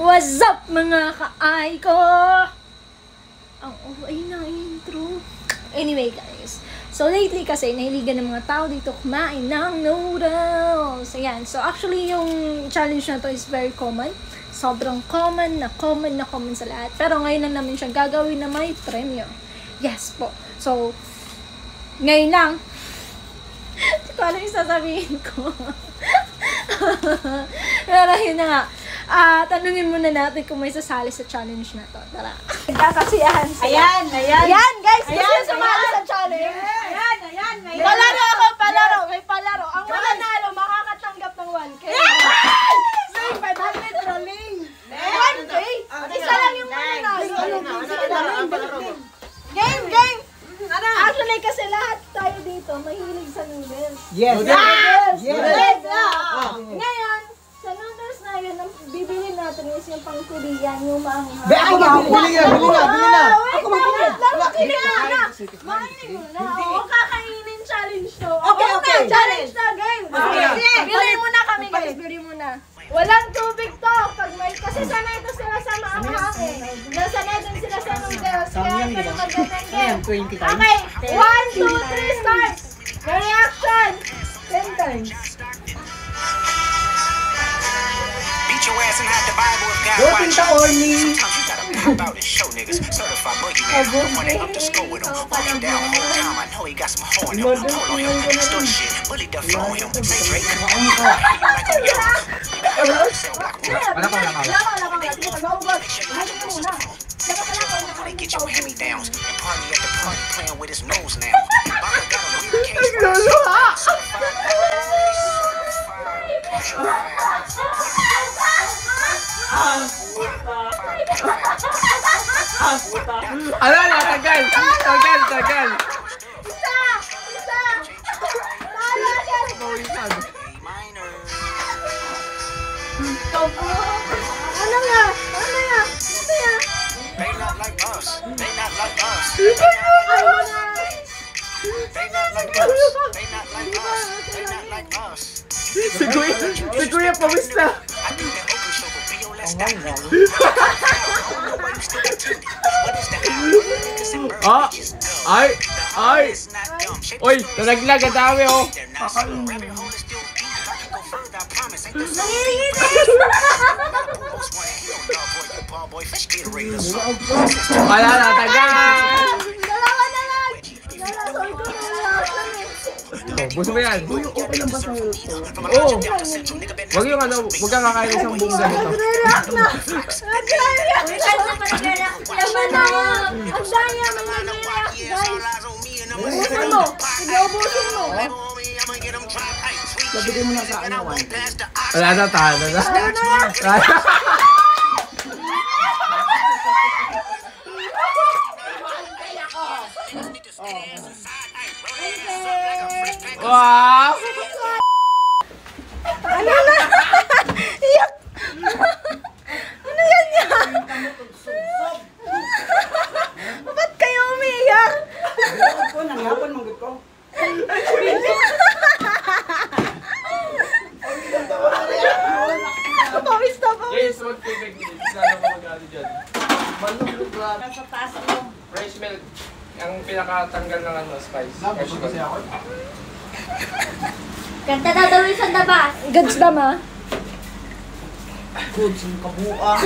What's up mga ka-ay ko? Ang okay na intro. Anyway guys, so lately kasi nahiligan ng mga tao dito kumain ng noodles. Ayan, so actually yung challenge na to is very common. Sobrang common sa lahat. Pero ngayon lang namin siya gagawin na may premyo. Yes po. So, ngayon lang. Hindi ko alam yung sasabihin ko. Pero yun na nga. Tanungin muna natin kung may sasali sa challenge na to. Tara. Kakasiyahan sila. Ayan guys, kasi sumali sa challenge. Ayan. Palaro ako, may palaro. Ang mananalo, makakatanggap ng 1K. May 500 rolling. 1K? Isa lang yung mananalo. Game! Actually, kasi lahat tayo dito mahilig sa noodles. Yes. Ngayon, sa noodles na yun, ang bibili natin is yung pang Korean, yung maanghang. Ako bili na. Ako makinig na. Makinig mo na. O, kakainin challenge to. Okay. Challenge na, game. Okay. Bili muna kami, guys. Bili muna. Walang tubig to. Kasi sanay to sila sa maanghang eh. Nasanay din sila sa noodles. Kaya kayo magandang game. Okay. 1, 2, 3, start. May reaction. 10 times. Beat your ass and hide the Bible if God Voting watch ta you. Orly. Sometimes you gotta pop out and show niggas. Certified boogeyman. The one that up the score with him. Walk him down whole time. I know he got some hoe in him. Hold on him. Start shit. Bully the flow on him. Say Drake. Like I'm young. They get your hand-me-downs and party at the party playing with his nose now. Baka got a weird case. Tagal. Isa! Ano nga? They not like us. They not like us. Ay mo na! They not like us. They not like us. They not like us. Si Kuya pawis na. I think that open show will be your last time. I don't know why you still pretending. What is that? Niggas and birds, Ah! bitches, dumb. Ay! It's not dumb. Shit, Oy, nalaglag ang dami oh. they're not slow. Rabbit hole is still deep. I can go further, I promise. Ain't this Most wanted hero, dog boy, you ball boy, fish Gatorade or something. Wala na, tagal! Dalawa na lang! Nalasoy ko na reaction eh. Oh, buso mo yan. Okay lang ba sa'yo? Oo. Wag yung ano, wag kang kakain isang buong ganito. Nag-react na! Ang daya, may nag-react guys! Ubusin mo! Sige, ubusin mo! Labigay mo na sa ano, Juan. Wala na, talo na. Wow! Ano na? Iyak! Ano ganyan? Ba't kayo umiiyak? Nangyapon mong ko. Pawis na po. Yes, wag tubig. Sana mo mag-ano dyan. Nasa taas mo. Fresh milk. Ang pinakatanggal ng ano, spice. Fresh milk. Kanta dadawin sa dabas. Gads dama. Good, yung kabuang.